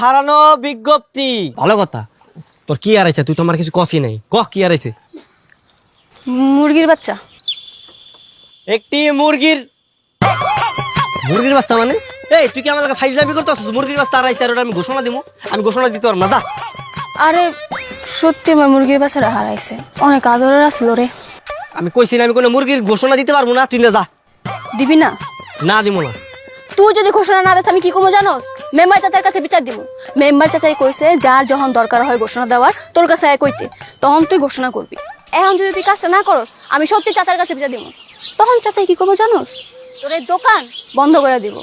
হারানো বিজ্ঞপ্তি। ভালো কথা, তোর কি হারাইছে? তুই তো আমার কিছু কষি নাই, কহ কি হারাইছে? মুরগির বাচ্চা। একটি মুরগির বাচ্চা মানে? এই তুই কি আমার লাগে ফাইজলামি করতেছিস? মুরগির বাচ্চা হারাইছে আর ওটা আমি ঘোষণা দিব? আমি ঘোষণা দিতে পারবো না, দা। আরে সত্যি আমার মুরগির বাচ্চাটা হারাইছে, অনেক আদরের আসলো রে। আমি কইছি না আমি কোনো মুরগির ঘোষণা দিতে পারবো না, তুই না যা। দিবি না? না দিব না। তুই যদি ঘোষণা না দিস আমি কি করবো জানোস? মেম্বার চাচার কাছে বিচার দিব। মেম্বার চাচাই কইছে যার যখন দরকার হয় ঘোষণা দেওয়ার তোর কাছে কইতে, তখন তুই ঘোষণা করবি। এখন যদি তুই কাজটা না করস আমি সত্যি চাচার কাছে বিচার দিব। তখন চাচাই কি করবো জানোস? তোর এই দোকান বন্ধ করে দিব।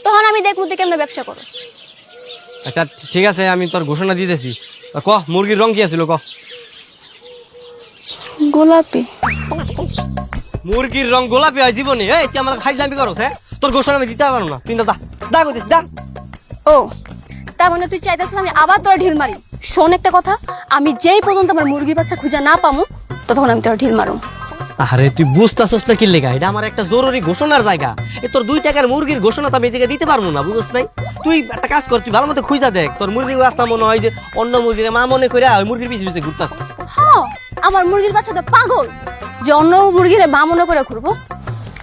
তখন আমি দেখবো তুই কেমনে ব্যবসা করস। আচ্ছা ঠিক আছে, আমি তোর ঘোষণা দিতেছি। কহ মুরগির রং কি আছিল কহ? গোলাপি। মুরগির রং গোলাপি হয় জীবনে? এই তুই আমার ফাইজলামি করস? হ্যাঁ, তোর ঘোষণা আমি দিতে পারবো না, তুই না যা। দা কইতিস দা। ও তার মানে তুই চাইতেছিস আমি আবার তোরা ঢিল মারি? শোন একটা কথা, আমি যেই পর্যন্ত আমার মুরগির বাচ্চা খুঁজে না পামু ততক্ষণ আমি তোরা ঢিল মারু। আরে তুই বুঝতেছস না কি লেগা? এটা আমার একটা জরুরি ঘোষণার জায়গা। তোর 2 টাকার মুরগির ঘোষণা তো আমি এই জায়গায় দিতে পারবো না, বুঝছ নাই? তুই একটা কাজ কর, তুই ভালো মতো খুঁজা দেখ। তোর মুরগির বাচ্চা মনে হয় যে অন্য মুরগির মা মনে করে ওই মুরগির পিছে পিছে ঘুরতাছে। হ্যাঁ, আমার মুরগির বাচ্চা তো পাগল যে অন্য মুরগিরে মা মনে করে ঘুরবো।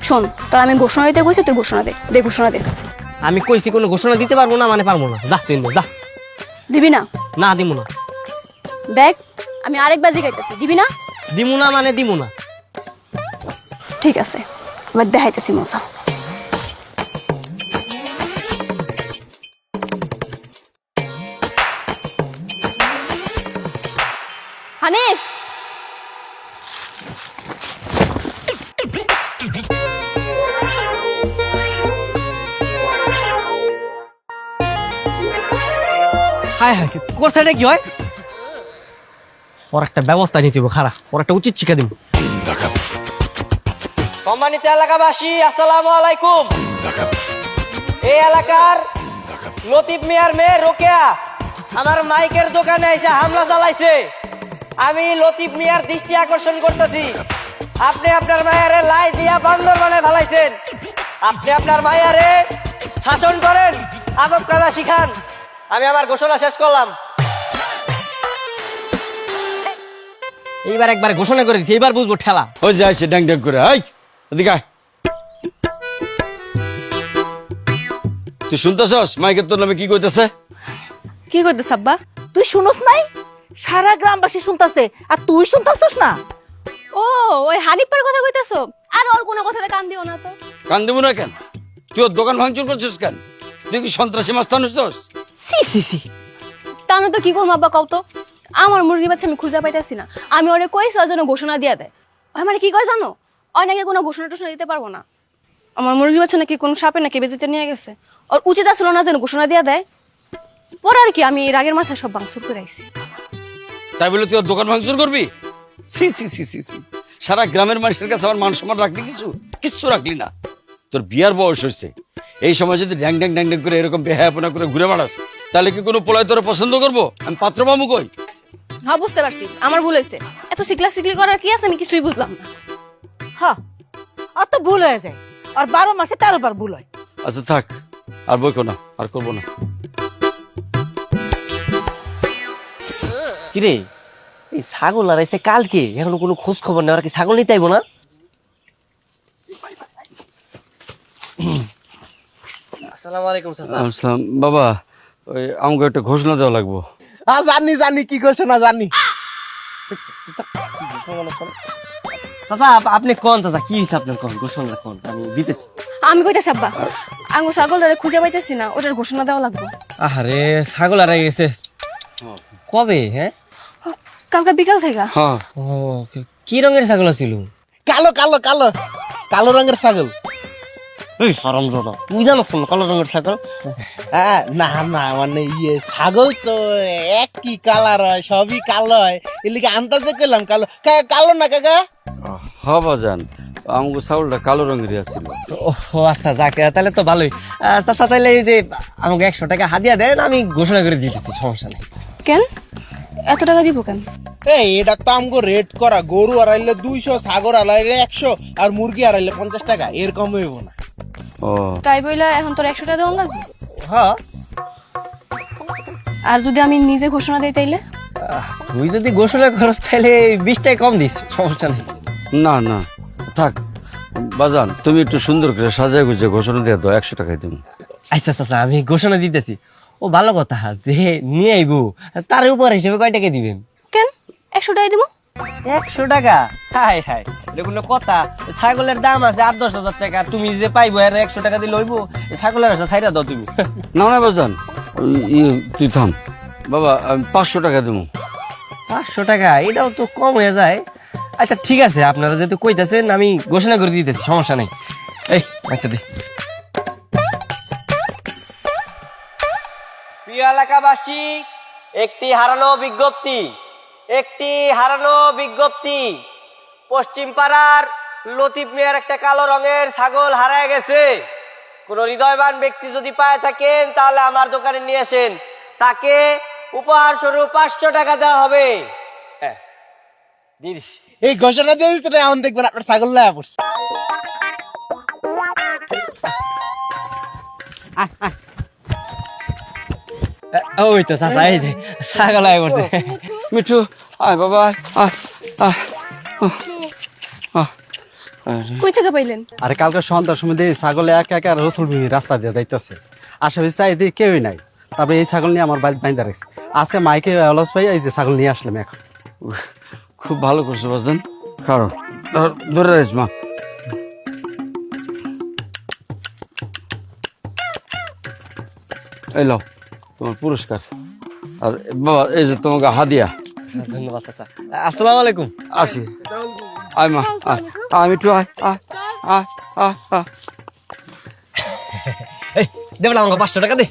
শোন, তোর আমি ঘোষণা দিতে কইছি, তুই ঘোষণা দে। দে ঘোষণা দে। আমি কইছি কোনো ঘোষণা দিতে পারবো না মানে পারবো না। যা তুই যা। দিবি না? না দিমু না। দেখ আমি আরেকবার জিগাইতেছি, দিবি না? দিমু না মানে দিমু না। ঠিক আছে, এবার দেখাইতেছি মজা। হানিফ, হায় হায়, করছে এটা কি হয়? ওর একটা ব্যবস্থা নিতে হবে, খারাপ ওর একটা উচিত শিক্ষা দিব। সম্মানিত এলাকাবাসী, আসসালামু আলাইকুম। এই এলাকার লতিফ মিয়ার মেয়ে রোকেয়া আমার মাইকের দোকানে এসে হামলা চালাইছে। আমি লতিফ মিয়ার দৃষ্টি আকর্ষণ করতেছি। আপনি আপনার মায়ারে লাই দিয়া বান্দর বানায় ফেলাইছেন। আপনি আপনার মায়ারে শাসন করেন, আদব কায়দা শিখান। আমি আমার ঘোষণা শেষ করলাম। এইবার একবার ঘোষণা করে দিচ্ছি, এইবার বুঝবো ঠেলা। ওই যাইছে ড্যাং ড্যাং করে। এই এদিকে আয়। তুই শুনতেছস মাইকের তোর নামে কি কইতেছে? কি কইতেছ আব্বা? তুই শুনস নাই? সারা গ্রামবাসী শুনতাছে আর তুই শুনতাছস না? ও ওই হানিফের কথা কইতেছো? আর ওর কোনো কথাতে কান দিও না তো। কান দেবো না কেন? তুই ওর দোকান ভাঙচুর করছিস কেন? তুই কি সন্ত্রাসী মাস্তান হইছস? সি সি সি। তা না তো কি করবো আব্বা কও তো? আমার মুরগির বাচ্চা আমি খুঁজে পাইতেছি না। আমি ওরে কইছি ওর জন্য ঘোষণা দিয়া দেয়। ওই মানে কি কয় জানো? ওই নাকি কোনো ঘোষণা টোষণা দিতে পারবো না। আমার মুরগির বাচ্চা নাকি কোনো সাপে নাকি বেজিতে নিয়ে গেছে। ওর উচিত আসলো না যেন ঘোষণা দিয়া দেয়। পরে আর কি আমি রাগের মাথায় সব ভাঙচুর করে আইছি। তাই বলে তুই ওর দোকান ভাঙচুর করবি? সি সি সি সি সি। সারা গ্রামের মানুষের কাছে আমার মান সম্মান রাখলি কিচ্ছু রাখলি না। তোর বিয়ার বয়স হয়েছে, এই সময় যদি ড্যাং ড্যাং ড্যাং ড্যাং করে এরকম বেহায়াপনা করে ঘুরে বেড়াস তাহলে কি কোনো পোলায় তোর পছন্দ করবো? আমি পাত্র পাবো কই? হ্যাঁ বুঝতে পারছি, আমার ভুল হয়েছে। এত সিকলা সিকলি করার কি আছে আমি কিছুই বুঝলাম না। হ্যাঁ, আর তো ভুল হয়ে যায়। আর 12 মাসে 13 বার ভুল হয়। আচ্ছা থাক, আর বইকো না, আর করবো না। কিরে এই ছাগল আর এসে কালকে এখনো কোনো খোঁজ খবর নেই। আর কি ছাগল নিতে আইবো না? আসসালামু আলাইকুম চাচা। আসসালাম। বাবা, ওই আমাকে একটা ঘোষণা দেওয়া লাগবো। জানি কি ঘোষণা জানি। চাচা আপনি কোন চাচা, কি হয়েছে আপনার? কোন ঘোষণা কোন, আমি দিতেছি। আমি কইতেছি আব্বা, আমি ছাগলটারে খুঁজে পাইতেছি না, ওটার ঘোষণা দেওয়া লাগবে। আরে ছাগল আর গেছে কবে? হ্যাঁ কালকে বিকাল থেকে। হ্যাঁ, ও কি রঙের ছাগল ছিল? কালো কালো কালো কালো রঙের ছাগল। হারামজাদা, তুই জানোস না কালো রঙের ছাগল? না না মানে ছাগল তো একই কালার হয়, সবই কালো হয়, এলিকে আন্দাজে করলাম কালো। কালো না কাকা? হবা যান, আমাকে ছাগলটা কালো রঙেরই আছিল। ও আচ্ছা যাক, তাহলে তো ভালোই। চাচা তাহলে এই যে আমাকে 100 টাকা হাদিয়া দেন, আমি ঘোষণা করে দিতেছি, সমস্যা নেই। কেন এত টাকা দিব কেন? এটা তো আমগো রেট করা। গরু আড়াইলে 200, ছাগল আড়াইলে 100, আর মুরগি আড়াইলে 50 টাকা, এর কম হইব না। ও তাই বইলা এখন তোর 100 টাকা দেওয়া লাগবে? হ্যাঁ আর যদি আমি নিজে ঘোষণা দিই তাইলে? তুই যদি ঘোষণা করস তাহলে 20 টাকা কম দিস, সমস্যা নেই। না না থাক বাজান, তুমি একটু সুন্দর করে সাজায় গুজে ঘোষণা দিয়ে দাও, 100 টাকায় দেবো। আচ্ছা আচ্ছা আমি ঘোষণা দিতেছি। ও ভালো কথা, যে নিয়ে আইবো তার উপর হিসেবে কয় টাকা দিবেন? কেন 100 টাকা দিব? 100 টাকা? হাই হাই, দেখুন কথা, ছাগলের দাম আছে 8-10 হাজার টাকা, তুমি যে পাইবো আর 100 টাকা দিলে হইবো? ছাগলের আছে ছাইরা দাও তুমি। না না বাজান, তুই থাম বাবা, আমি 500 টাকা দেবো। 500 টাকা? এটাও তো কম হয়ে যায়। আচ্ছা ঠিক আছে, আপনারা যেহেতু কইতাছেন আমি ঘোষণা করে দিতেছি, সমস্যা নেই। এই একটা দে। প্রিয় এলাকাবাসী, একটি হারানো বিজ্ঞপ্তি। পশ্চিম পাড়ার লতিফ মিয়ার একটা কালো রঙের ছাগল হারায় গেছে। কোন হৃদয়বান ব্যক্তি যদি পায় থাকেন তাহলে আমার দোকানে নিয়ে আসেন, তাকে উপহার স্বরূপ 500 টাকা দেওয়া হবে। হ্যাঁ দিয়ে দিছি। এই ঘোষণা দিয়ে দিচ্ছে না, এখন দেখবেন আপনার ছাগল লায়া পড়ছে। ওই তো চাচা, এই যে ছাগল আয় করছে। মিঠু আয় বাবা আয়, আয় আয়, আয়, আয়। কই থেকে পাইলেন? আরে কালকে সন্ধ্যার সময় দিয়ে ছাগলে একা একা রসুল ভূমি রাস্তা দিয়ে যাইতেছে, আশেপাশে চাই দিয়ে কেউই নাই। তারপরে এই ছাগল নিয়ে আমার বাড়ি বাইন্দা রাখছে। আজকে মাইকে অলস পাই এই যে ছাগল নিয়ে আসলাম এখন। খুব ভালো করছো বাজান, কারণ ধরে রাখিস মা। এই লও তোমার পুরস্কার, আর বাবা এই যে তোমাকে হাদিয়া। ধন্যবাদ চাচা। আসসালামু আলাইকুম। আসি, আয় মা আয়, আয় মিঠু আয়, আয় আয় আয় আয়। এই দেবলা আমাকে 500 টাকা দে।